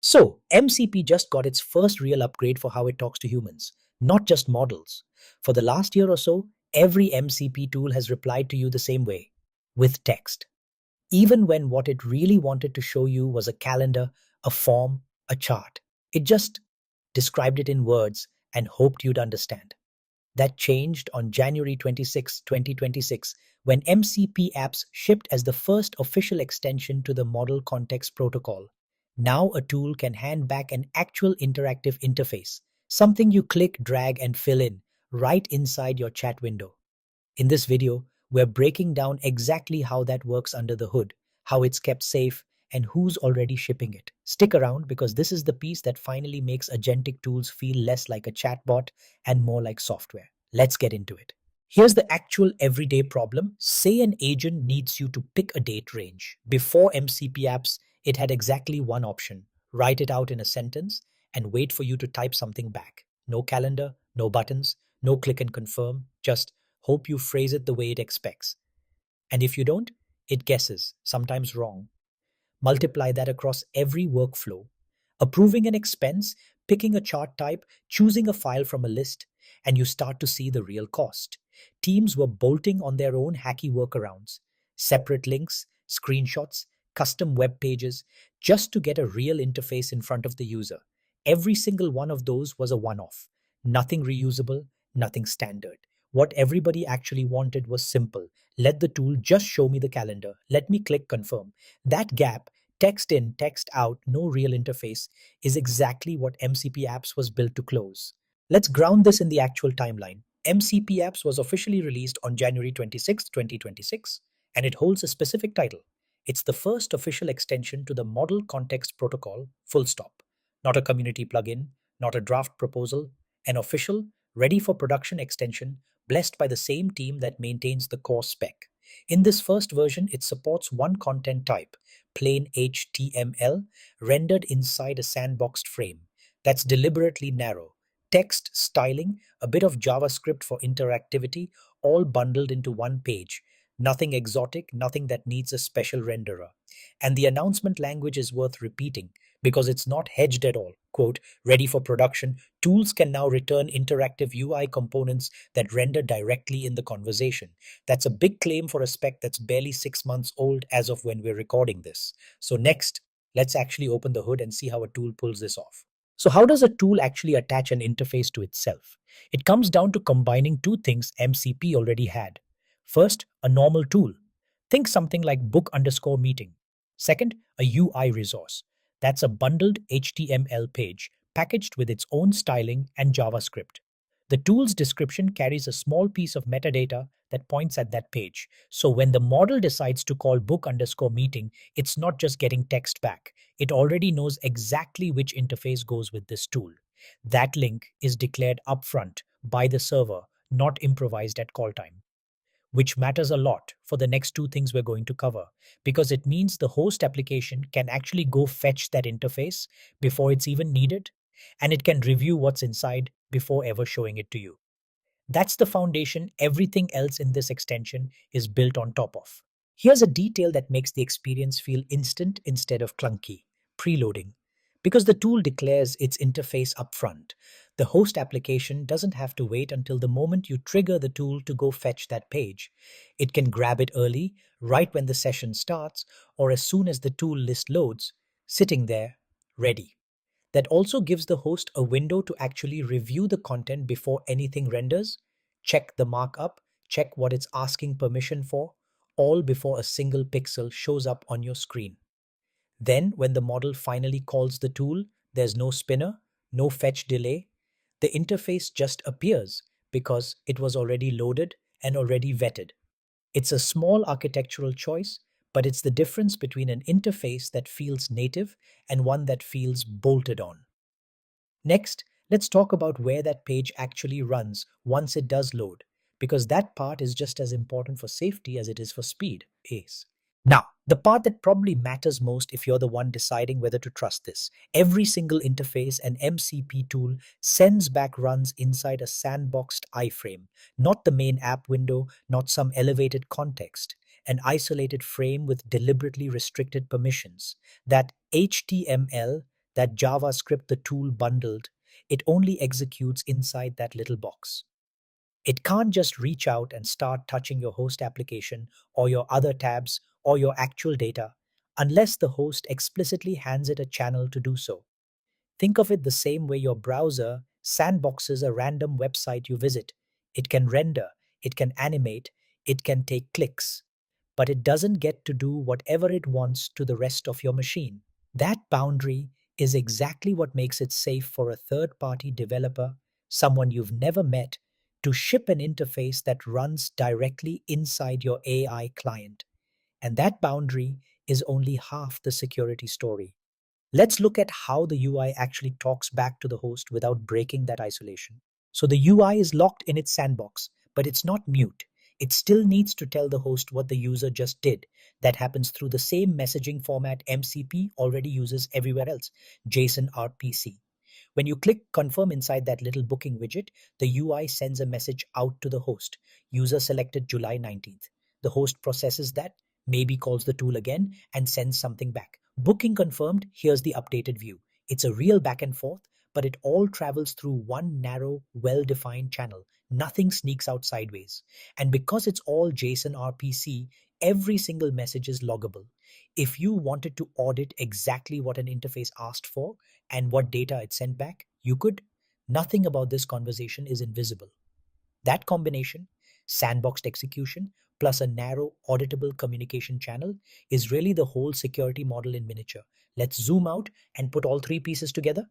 So, MCP just got its first real upgrade for how it talks to humans, not just models. For the last year or so, every MCP tool has replied to you the same way, with text. Even when what it really wanted to show you was a calendar, a form, a chart. It just described it in words and hoped you'd understand. That changed on January 26, 2026, when MCP Apps shipped as the first official extension to the Model Context Protocol. Now a tool can hand back an actual interactive interface, something you click, drag, and fill in right inside your chat window. In this video, we're breaking down exactly how that works under the hood, how it's kept safe, and who's already shipping it. Stick around because this is the piece that finally makes agentic tools feel less like a chatbot and more like software. Let's get into it. Here's the actual everyday problem. Say an agent needs you to pick a date range. Before MCP apps, it had exactly one option: write it out in a sentence and wait for you to type something back. No calendar, no buttons, no click and confirm, just hope you phrase it the way it expects. And if you don't, it guesses, sometimes wrong. Multiply that across every workflow. Approving an expense, picking a chart type, choosing a file from a list, and you start to see the real cost. Teams were bolting on their own hacky workarounds, separate links, screenshots, custom web pages, just to get a real interface in front of the user. Every single one of those was a one-off. Nothing reusable, nothing standard. What everybody actually wanted was simple. Let the tool just show me the calendar. Let me click confirm. That gap, text in, text out, no real interface, is exactly what MCP Apps was built to close. Let's ground this in the actual timeline. MCP Apps was officially released on January 26, 2026, and it holds a specific title. It's the first official extension to the Model Context Protocol, full stop. Not a community plugin, not a draft proposal, an official, ready for production extension blessed by the same team that maintains the core spec. In this first version, it supports one content type, plain HTML, rendered inside a sandboxed frame. That's deliberately narrow. Text, styling, a bit of JavaScript for interactivity, all bundled into one page. Nothing exotic, nothing that needs a special renderer. And the announcement language is worth repeating because it's not hedged at all. Quote, ready for production, tools can now return interactive UI components that render directly in the conversation. That's a big claim for a spec that's barely 6 months old as of when we're recording this. So next, let's actually open the hood and see how a tool pulls this off. So how does a tool actually attach an interface to itself? It comes down to combining two things MCP already had. First, a normal tool. Think something like book_meeting. Second, a UI resource. That's a bundled HTML page packaged with its own styling and JavaScript. The tool's description carries a small piece of metadata that points at that page. So when the model decides to call book_meeting, it's not just getting text back. It already knows exactly which interface goes with this tool. That link is declared upfront by the server, not improvised at call time, which matters a lot for the next two things we're going to cover, because it means the host application can actually go fetch that interface before it's even needed, and it can review what's inside before ever showing it to you. That's the foundation everything else in this extension is built on top of. Here's a detail that makes the experience feel instant instead of clunky: preloading. Because the tool declares its interface upfront, the host application doesn't have to wait until the moment you trigger the tool to go fetch that page. It can grab it early, right when the session starts, or as soon as the tool list loads, sitting there, ready. That also gives the host a window to actually review the content before anything renders, check the markup, check what it's asking permission for, all before a single pixel shows up on your screen. Then, when the model finally calls the tool, there's no spinner, no fetch delay. The interface just appears because it was already loaded and already vetted. It's a small architectural choice, but it's the difference between an interface that feels native and one that feels bolted on. Next, let's talk about where that page actually runs once it does load, because that part is just as important for safety as it is for speed. Now, the part that probably matters most if you're the one deciding whether to trust this. Every single interface an MCP tool sends back runs inside a sandboxed iframe, not the main app window, not some elevated context, an isolated frame with deliberately restricted permissions. That HTML, that JavaScript the tool bundled, it only executes inside that little box. It can't just reach out and start touching your host application or your other tabs or your actual data unless the host explicitly hands it a channel to do so. Think of it the same way your browser sandboxes a random website you visit. It can render, it can animate, it can take clicks, but it doesn't get to do whatever it wants to the rest of your machine. That boundary is exactly what makes it safe for a third party developer, someone you've never met, to ship an interface that runs directly inside your AI client. And that boundary is only half the security story. Let's look at how the UI actually talks back to the host without breaking that isolation. So the UI is locked in its sandbox, but it's not mute. It still needs to tell the host what the user just did. That happens through the same messaging format MCP already uses everywhere else, JSON-RPC. When you click confirm inside that little booking widget, the UI sends a message out to the host. User selected July 19th. The host processes that, maybe calls the tool again, and sends something back. Booking confirmed, here's the updated view. It's a real back and forth, but it all travels through one narrow, well-defined channel. Nothing sneaks out sideways. And because it's all JSON RPC, every single message is loggable. If you wanted to audit exactly what an interface asked for and what data it sent back, you could. Nothing about this conversation is invisible. That combination, sandboxed execution plus a narrow auditable communication channel, is really the whole security model in miniature. Let's zoom out and put all three pieces together.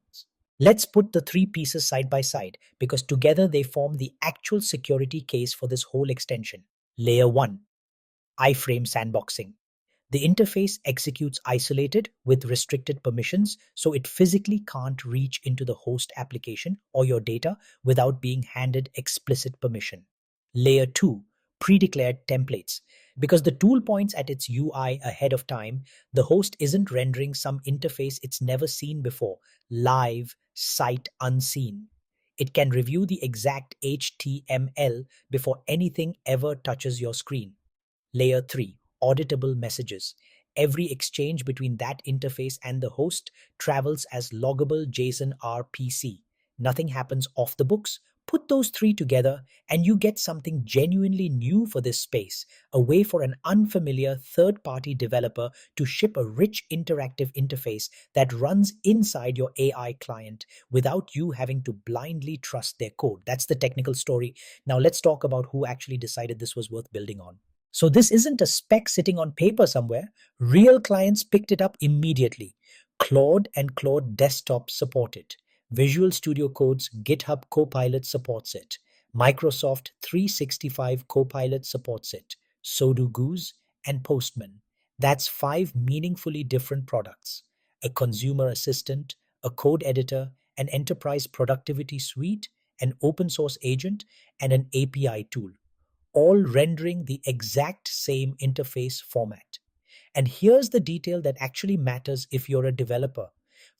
Let's put the three pieces side by side because together they form the actual security case for this whole extension. Layer 1, iframe sandboxing. The interface executes isolated with restricted permissions, so it physically can't reach into the host application or your data without being handed explicit permission. Layer 2, pre-declared templates. Because the tool points at its UI ahead of time, the host isn't rendering some interface it's never seen before, live, sight unseen. It can review the exact HTML before anything ever touches your screen. Layer 3, auditable messages. Every exchange between that interface and the host travels as loggable JSON RPC. Nothing happens off the books. Put those three together and you get something genuinely new for this space, a way for an unfamiliar third-party developer to ship a rich interactive interface that runs inside your AI client without you having to blindly trust their code. That's the technical story. Now let's talk about who actually decided this was worth building on. So this isn't a spec sitting on paper somewhere. Real clients picked it up immediately. Claude and Claude Desktop support it. Visual Studio Code's GitHub Copilot supports it. Microsoft 365 Copilot supports it. So do Goose and Postman. That's 5 meaningfully different products. A consumer assistant, a code editor, an enterprise productivity suite, an open source agent, and an API tool, all rendering the exact same interface format. And here's the detail that actually matters if you're a developer.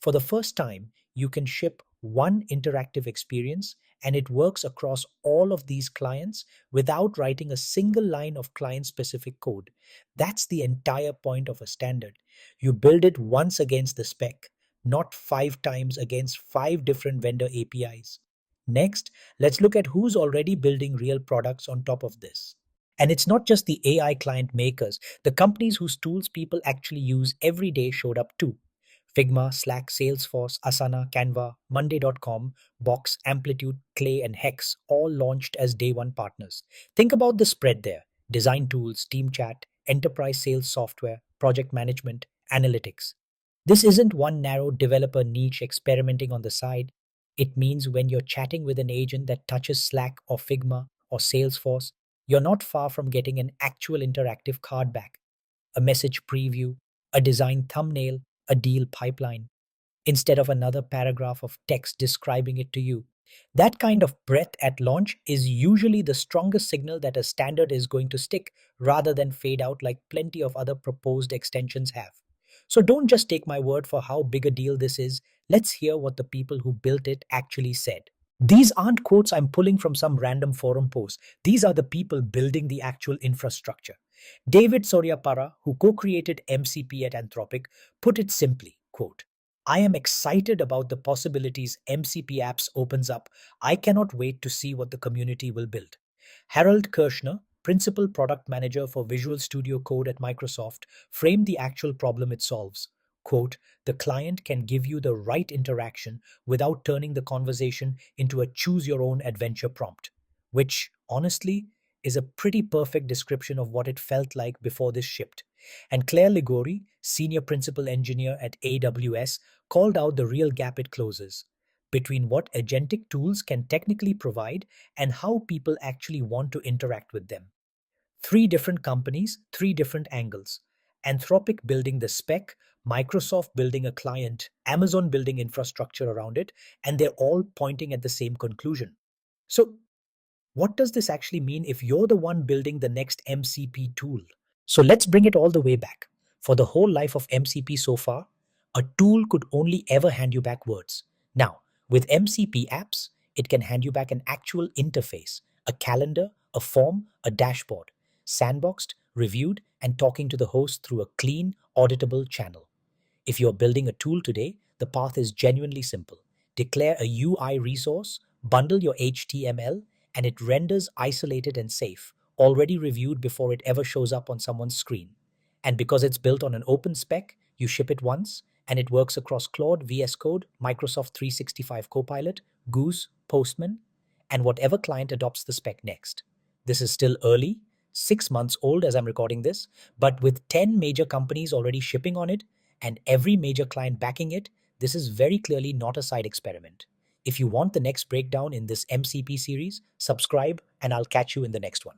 For the first time, you can ship one interactive experience and it works across all of these clients without writing a single line of client-specific code. That's the entire point of a standard. You build it once against the spec, not 5 times against 5 different vendor APIs. Next, let's look at who's already building real products on top of this. And it's not just the AI client makers. The companies whose tools people actually use every day showed up too. Figma, Slack, Salesforce, Asana, Canva, Monday.com, Box, Amplitude, Clay, and Hex all launched as day one partners. Think about the spread there. Design tools, team chat, enterprise sales software, project management, analytics. This isn't one narrow developer niche experimenting on the side. It means when you're chatting with an agent that touches Slack or Figma or Salesforce, you're not far from getting an actual interactive card back, a message preview, a design thumbnail, a deal pipeline, instead of another paragraph of text describing it to you. That kind of breadth at launch is usually the strongest signal that a standard is going to stick rather than fade out like plenty of other proposed extensions have. So don't just take my word for how big a deal this is. Let's hear what the people who built it actually said. These aren't quotes I'm pulling from some random forum post. These are the people building the actual infrastructure. David Soryapara, who co-created MCP at Anthropic, put it simply, quote, I am excited about the possibilities MCP Apps opens up. I cannot wait to see what the community will build. Harold Kirschner, Principal Product Manager for Visual Studio Code at Microsoft, framed the actual problem it solves. Quote, the client can give you the right interaction without turning the conversation into a choose your own adventure prompt, which, honestly, is a pretty perfect description of what it felt like before this shipped. And Claire Ligori, Senior Principal Engineer at AWS, called out the real gap it closes between what agentic tools can technically provide and how people actually want to interact with them. Three different companies, three different angles. Anthropic building the spec, Microsoft building a client, Amazon building infrastructure around it, and they're all pointing at the same conclusion. So, what does this actually mean if you're the one building the next MCP tool? So let's bring it all the way back. For the whole life of MCP so far, a tool could only ever hand you back words. Now, with MCP apps, it can hand you back an actual interface, a calendar, a form, a dashboard, sandboxed, reviewed, and talking to the host through a clean, auditable channel. If you're building a tool today, the path is genuinely simple. Declare a UI resource, bundle your HTML, and it renders isolated and safe, already reviewed before it ever shows up on someone's screen. And because it's built on an open spec, you ship it once, and it works across Claude, VS Code, Microsoft 365 Copilot, Goose, Postman, and whatever client adopts the spec next. This is still early, 6 months old as I'm recording this, but with 10 major companies already shipping on it and every major client backing it, this is very clearly not a side experiment. If you want the next breakdown in this MCP series, subscribe and I'll catch you in the next one.